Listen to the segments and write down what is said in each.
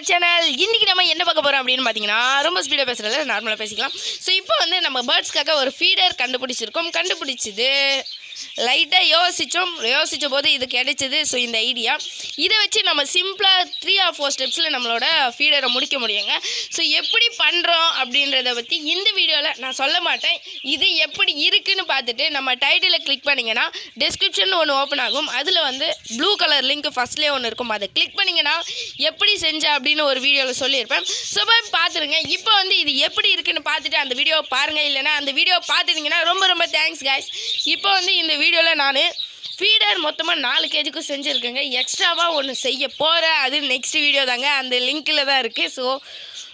Our channel. இன்னைக்கு நம்ம என்ன பார்க்க போகிறோம் அப்படின்னு பார்த்தீங்கன்னா, ரொம்ப ஸ்பீடாக பேசுகிறத நார்மலாக பேசிக்கலாம். ஸோ இப்போ வந்து நம்ம பேர்ட்ஸ்க்காக ஒரு ஃபீடர் கண்டுபிடிச்சது லைட்டாக யோசித்த போது இது கிடைச்சது. ஸோ இந்த ஐடியா இதை வச்சு நம்ம சிம்பிளாக 3 or 4 ஸ்டெப்ஸில் நம்மளோட ஃபீடரை முடிக்க முடியுங்க. ஸோ எப்படி பண்ணுறோம் அப்படின்றத பற்றி இந்த வீடியோவில் நான் சொல்ல மாட்டேன். இது எப்படி இருக்குன்னு பார்த்துட்டு நம்ம டைட்டிலில் கிளிக் பண்ணிங்கன்னா டிஸ்கிரிப்ஷன் ஒன்று ஓப்பன் ஆகும். அதில் வந்து ப்ளூ கலர் லிங்க் ஃபஸ்ட்லேயே ஒன்று இருக்கும். அதை கிளிக் பண்ணிங்கன்னா எப்படி செஞ்சேன் அப்படின்னு ஒரு வீடியோவில் சொல்லியிருப்பேன். ஸோ போய் பார்த்துருங்க. இப்போ வந்து இது எப்படி இருக்குன்னு பார்த்துட்டு அந்த வீடியோவை பாருங்கள். இல்லைனா அந்த வீடியோ பார்த்துட்டிங்கன்னா ரொம்ப ரொம்ப தேங்க்ஸ் கைஸ். இப்போ வந்து இந்த வீடியோவில் நான் ஃபீடர் மொத்தமாக 4 kgக்கு செஞ்சுருக்கேங்க. எக்ஸ்ட்ராவாக ஒன்று செய்ய போகிறேன். அது நெக்ஸ்ட் வீடியோ தாங்க, அந்த லிங்க்கில் தான் இருக்குது. So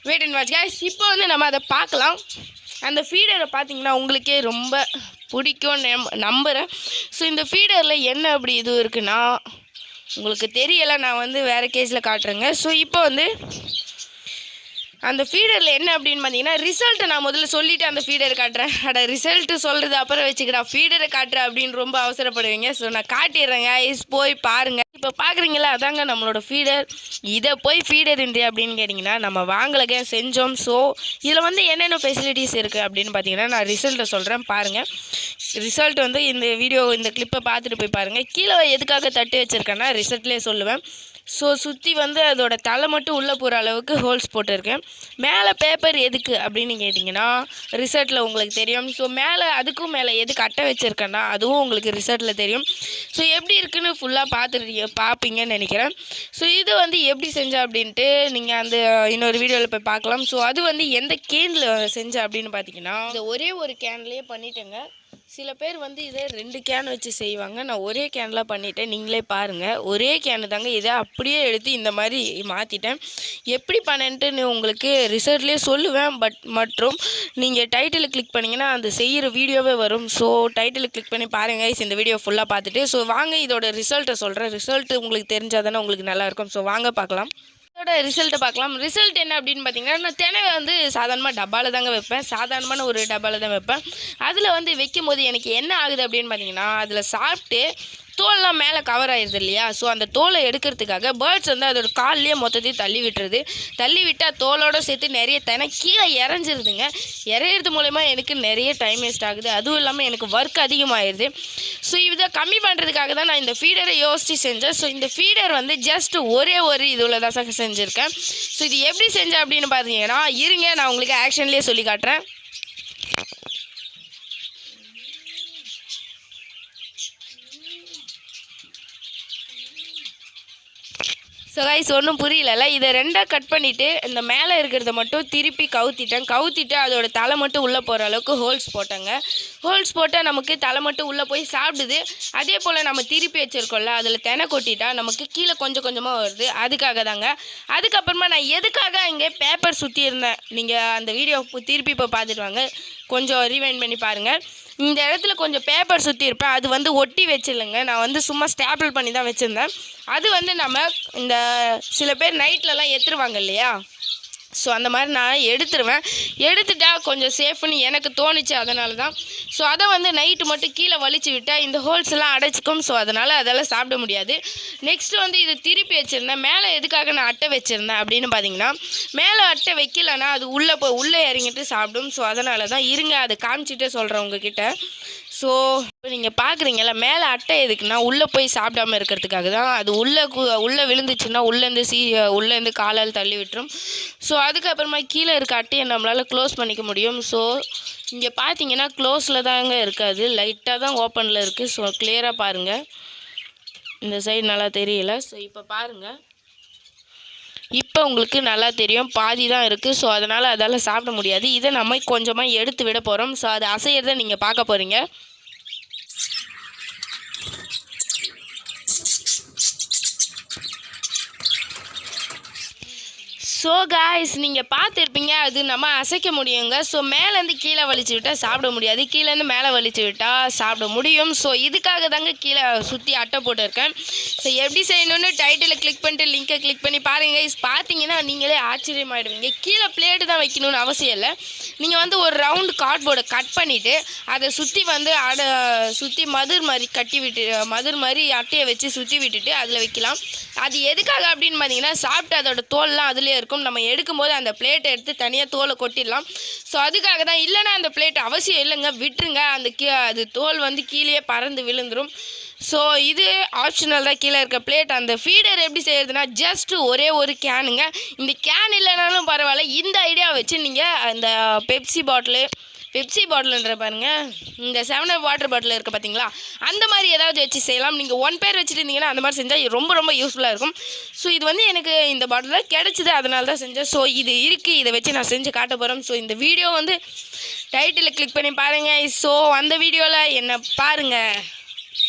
wait and watch guys. இப்போ வந்து நம்ம அதை பார்க்கலாம். அந்த ஃபீடரை பார்த்தீங்கன்னா உங்களுக்கே ரொம்ப பிடிக்கும்னு நம்புகிறேன். ஸோ இந்த ஃபீடரில் என்ன அப்படி இது இருக்குன்னா உங்களுக்கு தெரியலை, நான் வந்து வேறு கேஜில் காட்டுறேங்க. ஸோ இப்போ வந்து அந்த ஃபீடரில் என்ன அப்படின்னு பார்த்தீங்கன்னா ரிசல்ட்டை நான் முதல்ல சொல்லிவிட்டு அந்த ஃபீடரை காட்டுறேன். ரிசல்ட்டு சொல்கிறது அப்புறம் வச்சுக்கிட்டா ஃபீடரை காட்டுறேன் அப்படின்னு ரொம்ப அவசரப்படுவீங்க. ஸோ நான் காட்டிடுறேங்க, போய் பாருங்கள். இப்போ பார்க்குறீங்களா, அதாங்க நம்மளோட ஃபீடர். இதை போய் ஃபீடர் இன்றி அப்படின்னு கேட்டிங்கன்னா நம்ம வாங்கலங்க, செஞ்சோம். ஸோ இதில் வந்து என்னென்ன ஃபெசிலிட்டிஸ் இருக்குது அப்படின்னு பார்த்தீங்கன்னா நான் ரிசல்ட்டை சொல்கிறேன் பாருங்கள். ரிசல்ட் வந்து இந்த வீடியோ இந்த கிளிப்பை பார்த்துட்டு போய் பாருங்கள். கீழே எதுக்காக தட்டு வச்சுருக்கேன்னா ரிசல்ட்லேயே சொல்லுவேன். ஸோ சுற்றி வந்து அதோட தலை மட்டும் உள்ளே போகிற அளவுக்கு ஹோல்ஸ் போட்டிருக்கேன். மேலே பேப்பர் எதுக்கு அப்படின்னு கேட்டிங்கன்னா ரிசல்ட்டில் உங்களுக்கு தெரியும். ஸோ மேலே அதுக்கும் மேலே எதுக்கு அட்டை வச்சுருக்கேன்னா அதுவும் உங்களுக்கு ரிசல்ட்டில் தெரியும். ஸோ எப்படி இருக்குன்னு ஃபுல்லாக பார்ப்பீங்கன்னு நினைக்கிறேன். ஸோ இது வந்து எப்படி செஞ்சேன் அப்படின்ட்டு நீங்கள் அந்த இன்னொரு வீடியோவில் போய் பார்க்கலாம். ஸோ அது வந்து எந்த கேனில் செஞ்சேன் அப்படின்னு பார்த்தீங்கன்னா இந்த ஒரே ஒரு கேன்லேயே பண்ணிட்டேங்க. சில பேர் வந்து இதை 2 கேன் வச்சு செய்வாங்க. நான் ஒரே கேனில் பண்ணிட்டேன். நீங்களே பாருங்கள், ஒரே கேனு தாங்க. இதை அப்படியே எடுத்து இந்த மாதிரி மாற்றிட்டேன். எப்படி பண்ணேன்ட்டு உங்களுக்கு ரிசல்ட்லேயே சொல்லுவேன். மற்றும் நீங்கள் டைட்டில் கிளிக் பண்ணிங்கன்னா அந்த செய்கிற வீடியோவே வரும். ஸோ டைட்டில் கிளிக் பண்ணி பாருங்கள் இந்த வீடியோ ஃபுல்லாக பார்த்துட்டு. ஸோ வாங்க இதோட ரிசல்ட்டை சொல்கிறேன். ரிசல்ட் உங்களுக்கு தெரிஞ்சால் தானே உங்களுக்கு நல்லாயிருக்கும். ஸோ வாங்க பார்க்கலாம். இதோட ரிசல்ட்டை பார்க்கலாம். ரிசல்ட் என்ன அப்படின்னு பார்த்தீங்கன்னா நான் தினை வந்து சாதாரணமாக டப்பாவில் தாங்க வைப்பேன். சாதாரணமான ஒரு டப்பாவில் தான் வைப்பேன். அதில் வந்து வைக்கும் போது எனக்கு என்ன ஆகுது அப்படின்னு பார்த்தீங்கன்னா அதில் சாப்பிட்டு தோல்லாம் மேலே கவர் ஆயிடுது இல்லையா. ஸோ அந்த தோலை எடுக்கிறதுக்காக பேர்ட்ஸ் வந்து அதோட கால்லேயே மொத்தத்தையும் தள்ளி விட்டுருது. தள்ளி விட்டால் தோலோடு சேர்த்து நிறைய தினை கீழே இறஞ்சிருதுங்க. இறையிறது மூலமா எனக்கு நிறைய டைம் வேஸ்ட் ஆகுது. அதுவும் இல்லாமல் எனக்கு ஒர்க் அதிகமாகிடுது. ஸோ இதை கம்மி பண்ணுறதுக்காக தான் நான் இந்த ஃபீடரை யோசித்து செஞ்சேன். ஸோ இந்த ஃபீடர் வந்து ஜஸ்ட் ஒரே ஒரு இதில் தான் செஞ்சுருக்கேன். ஸோ இது எப்படி செஞ்சேன் அப்படின்னு பார்த்தீங்கன்னா இருங்க நான் உங்களுக்கு ஆக்ஷன்லேயே சொல்லி காட்டுறேன். ஸோ கைஸ் ஒன்றும் புரியல. இதை 2ஆக கட் பண்ணிவிட்டு இந்த மேலே இருக்கிறத மட்டும் திருப்பி கவுத்திட்டு அதோட தலை மட்டும் உள்ளே போகிற அளவுக்கு ஹோல்ஸ் போட்டேங்க. ஹோல்ஸ் போட்டால் நமக்கு தலை மட்டும் உள்ளே போய் சாப்பிடுது. அதே போல் நம்ம திருப்பி வச்சுருக்கோம்ல அதில் தினை கொட்டிட்டா நமக்கு கீழே கொஞ்சம் கொஞ்சமாக வருது. அதுக்காக தாங்க. அதுக்கப்புறமா நான் எதுக்காக இங்கே பேப்பர் சுற்றி இருந்தேன், நீங்கள் அந்த வீடியோ திருப்பி இப்போ பார்த்துட்டு வாங்க, கொஞ்சம் ரீவைண்ட் பண்ணி பாருங்கள். இந்த இடத்துல கொஞ்சம் பேப்பர் சுற்றி இருப்பேன். அது வந்து ஒட்டி வச்சிடலைங்க, நான் வந்து சும்மா ஸ்டாப்பிள் பண்ணி தான் வச்சுருந்தேன். அது வந்து நம்ம இந்த சில பேர் நைட்லலாம் எடுத்துருவாங்க இல்லையா. ஸோ அந்த மாதிரி நான் எடுத்துட்டா கொஞ்சம் சேஃப்னு எனக்கு தோணுச்சு. அதனால தான். ஸோ அதை வந்து நைட்டு மட்டும் கீழே வலிச்சு விட்டால் இந்த ஹோல்ஸ் எல்லாம் அடைச்சிக்கும். ஸோ அதெல்லாம் சாப்பிட முடியாது. நெக்ஸ்ட்டு வந்து இதை திருப்பி வச்சுருந்தேன். மேலே எதுக்காக நான் அட்டை வச்சுருந்தேன் அப்படின்னு பார்த்தீங்கன்னா மேலே அட்டை வைக்கலன்னா அது உள்ளே இறங்கிட்டு சாப்பிடும். ஸோ அதனால தான். இருங்க அதை காமிச்சிட்டே சொல்கிறேன் உங்ககிட்ட. ஸோ இப்போ நீங்கள் பார்க்குறீங்களா மேலே அட்டை எதுக்குன்னா உள்ளே போய் சாப்பிடாமல் இருக்கிறதுக்காக தான். அது உள்ளே விழுந்துச்சுன்னா உள்ளேருந்து காலால் தள்ளி விட்டுரும். ஸோ அதுக்கப்புறமா கீழே இருக்க அட்டையை நம்மளால் க்ளோஸ் பண்ணிக்க முடியும். ஸோ இங்கே பார்த்தீங்கன்னா க்ளோஸில் தாங்க இருக்காது, லைட்டாக தான் ஓப்பனில் இருக்குது. ஸோ கிளியராக பாருங்கள், இந்த சைடு நல்லா தெரியல. ஸோ இப்போ பாருங்கள், இப்போ உங்களுக்கு நல்லா தெரியும், பாதி தான் இருக்குது. ஸோ அதனால் அதால் சாப்பிட முடியாது. இதை நம்ம கொஞ்சமாக எடுத்து விட போகிறோம். ஸோ அது அசைகிறத நீங்கள் பார்க்க போகிறீங்க. ஸோ காய்ஸ் நீங்கள் பார்த்துருப்பீங்க, அது நம்ம அசைக்க முடியுங்க. ஸோ மேலேருந்து கீழே வலிச்சு விட்டால் சாப்பிட முடியாது, கீழேருந்து மேலே வலிச்சு விட்டால் சாப்பிட முடியும். ஸோ இதுக்காக தாங்க கீழே சுற்றி அட்டை போட்டுருக்கேன். ஸோ எப்படி செய்யணும்னு டைட்டில் கிளிக் பண்ணிட்டு லிங்கை கிளிக் பண்ணி பாருங்கள் கைஸ். பார்த்தீங்கன்னா நீங்களே ஆச்சரியமாயிடுவீங்க. கீழே பிளேட்டு தான் வைக்கணும்னு அவசியம் இல்லை. நீங்கள் வந்து ஒரு ரவுண்டு கார்ட்போர்டை கட் பண்ணிவிட்டு அதை சுற்றி வந்து சுற்றி மதுர் மாதிரி மதுர் மாதிரி அட்டையை வச்சு சுற்றி விட்டுட்டு அதில் வைக்கலாம். அது எதுக்காக அப்படின்னு பார்த்தீங்கன்னா, சாப்பிட்டு அதோட தோல்லாம் அதுலேயே இருக்கும். நம்ம எடுக்கும்போது அந்த பிளேட்டை எடுத்து தனியாக தோலை கொட்டிடலாம். ஸோ அதுக்காக தான். இல்லைன்னா அந்த பிளேட் அவசியம் இல்லைங்க, விட்டுருங்க. அது தோல் வந்து கீழே பறந்து விழுந்துடும். ஸோ இது ஆப்ஷனல் தான். கீழே இருக்க பிளேட். அந்த ஃபீடர் எப்படி செய்யறதுனா, ஜஸ்ட் ஒரே ஒரு கேனுங்க. இந்த கேன் இல்லைனாலும் பரவாயில்ல, இந்த ஐடியா வச்சு நீங்கள் அந்த பெப்சி பாட்டில்ன்ற பாருங்க, இந்த 7 வாட்டர் பாட்டில் இருக்குது பார்த்தீங்களா, அந்த மாதிரி ஏதாவது வச்சு செய்யலாம். நீங்கள் 1 பேர் வச்சுட்டு இருந்தீங்கன்னா அந்த மாதிரி செஞ்சால் ரொம்ப ரொம்ப யூஸ்ஃபுல்லாக இருக்கும். ஸோ இது வந்து எனக்கு இந்த பாட்டில் கிடச்சிது, அதனால தான் செஞ்சேன். ஸோ இது இருக்குது, இதை வச்சு நான் செஞ்சு காட்ட போகிறேன். ஸோ இந்த வீடியோ வந்து டைட்டில் கிளிக் பண்ணி பாருங்கள். ஸோ அந்த வீடியோவில் என்ன பாருங்கள்.